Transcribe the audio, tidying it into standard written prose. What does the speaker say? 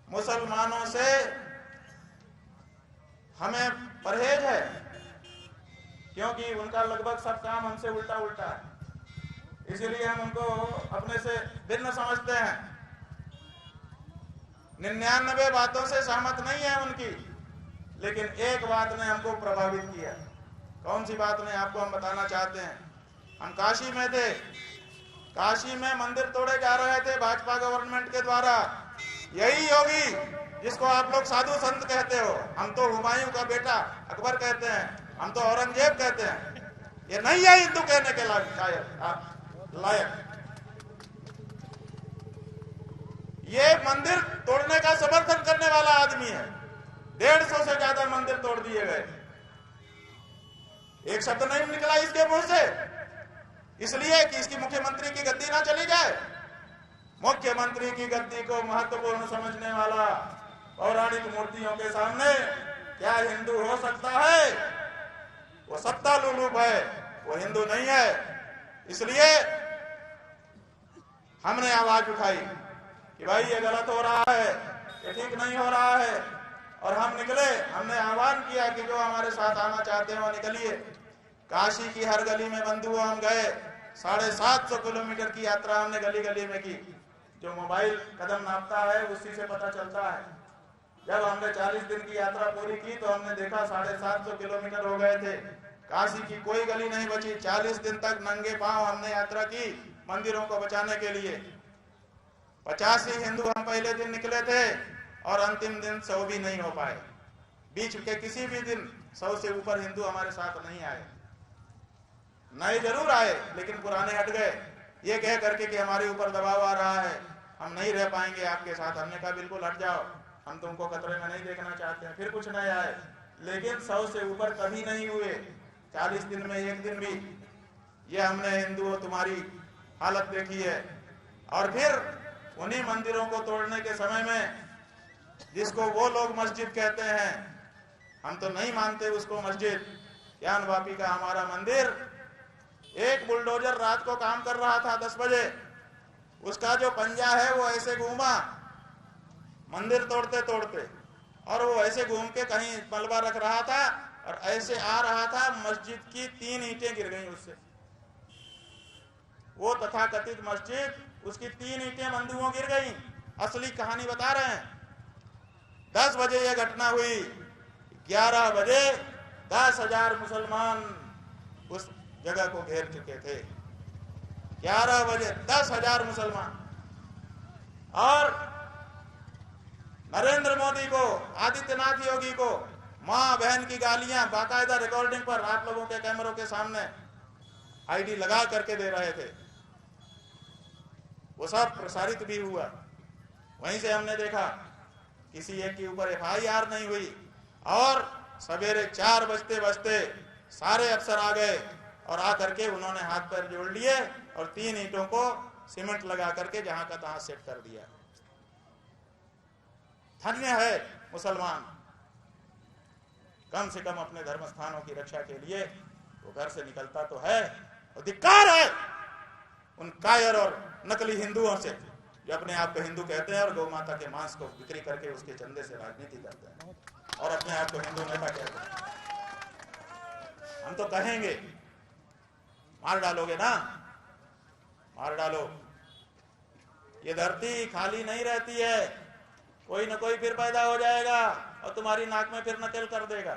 मुसलमानों से हमें परहेज है, क्योंकि उनका लगभग सब काम हमसे उल्टा उल्टा है, इसीलिए हम उनको अपने से भिन्न समझते हैं। 99 बातों से सहमत नहीं है उनकी, लेकिन एक बात ने हमको प्रभावित किया। कौन सी बात ने, आपको हम बताना चाहते हैं। हम काशी में थे, काशी में मंदिर तोड़े जा रहे थे भाजपा गवर्नमेंट के द्वारा। यही योगी जिसको आप लोग साधु संत कहते हो, हम तो हुमायूं का बेटा अकबर कहते हैं, हम तो औरंगजेब कहते हैं, ये नहीं है हिंदू कहने के लायक। ये मंदिर तोड़ने का समर्थन करने वाला आदमी है। 150 से ज्यादा मंदिर तोड़ दिए गए, एक शब्द नहीं निकला इसके मुंह से, इसलिए कि इसकी मुख्यमंत्री की गद्दी ना चली जाए। मुख्यमंत्री की गद्दी को महत्वपूर्ण समझने वाला पौराणिक मूर्तियों के सामने क्या हिंदू हो सकता है? वो सत्ता लुलूप है, वो हिंदू नहीं है। इसलिए हमने आवाज उठाई कि भाई ये गलत हो रहा है, ये ठीक नहीं हो रहा है, और हम निकले। हमने आह्वान किया कि जो हमारे साथ आना चाहते हो निकलिए। काशी की हर गली में बंधु हम गए। 750 किलोमीटर की यात्रा हमने गली गली में की। जो मोबाइल कदम नापता है उसी से पता चलता है। जब हमने 40 दिन की यात्रा पूरी की तो हमने देखा 750 किलोमीटर हो गए थे, काशी की कोई गली नहीं बची। 40 दिन तक नंगे पांव हमने यात्रा की मंदिरों को बचाने के लिए। 85 हिंदू हम पहले दिन निकले थे और अंतिम दिन 100 भी नहीं हो पाए। बीच के किसी भी दिन 100 से ऊपर हिंदू हमारे साथ नहीं आए। नए जरूर आए, लेकिन पुराने हट गए, ये कह करके कि हमारे ऊपर दबाव आ रहा है, हम नहीं रह पाएंगे आपके साथ। हमने कहा बिल्कुल हट जाओ, हम तुमको खतरे में नहीं देखना चाहते हैं। फिर कुछ नए आए, लेकिन 100 से ऊपर कभी नहीं हुए 40 दिन में एक दिन भी। ये हमने हिंदुओं तुम्हारी हालत देखी है। और फिर उन्हीं मंदिरों को तोड़ने के समय में, जिसको वो लोग मस्जिद कहते हैं, हम तो नहीं मानते उसको मस्जिद, ज्ञान वापी का हमारा मंदिर, एक बुलडोजर रात को काम कर रहा था 10 बजे, उसका जो पंजा है वो ऐसे घूमा मंदिर तोड़ते तोड़ते, और वो ऐसे घूम के कहीं मलबा रख रहा था और ऐसे आ रहा था, मस्जिद की 3 ईंटें गिर गई उससे। वो तथाकथित मस्जिद, उसकी 3 ईंटें बंधुओं गिर गई। असली कहानी बता रहे हैं। 10 बजे ये घटना हुई, 11 बजे 10,000 मुसलमान उस जगह को घेर चुके थे। 11 बजे 10,000 मुसलमान। और नरेंद्र मोदी को, आदित्यनाथ योगी को मां बहन की गालियां बाकायदा रिकॉर्डिंग पर आप लोगों के कैमरों के सामने आईडी लगा करके दे रहे थे। वो सब प्रसारित भी हुआ। वहीं से हमने देखा किसी एक के ऊपर FIR नहीं हुई, और सवेरे 4 बजते बजते सारे अफसर आ गए और आकर के उन्होंने हाथ पैर जोड़ लिए और 3 ईंटों को सीमेंट लगा करके जहां का तहां सेट कर दिया। धन्य है मुसलमान, कम से कम अपने धर्म स्थानों की रक्षा के लिए वो घर से निकलता तो है। और धिक्कार है उन कायर और नकली हिंदुओं से जो अपने आप को हिंदू कहते हैं और गौ माता के मांस को बिक्री करके उसके चंदे से राजनीति करते हैं और अपने आप को हिंदू नेता कहते हैं। हम तो कहेंगे, मार डालोगे ना, मार डालो। ये धरती खाली नहीं रहती है, कोई न कोई फिर पैदा हो जाएगा और तुम्हारी नाक में फिर नकेल कर देगा।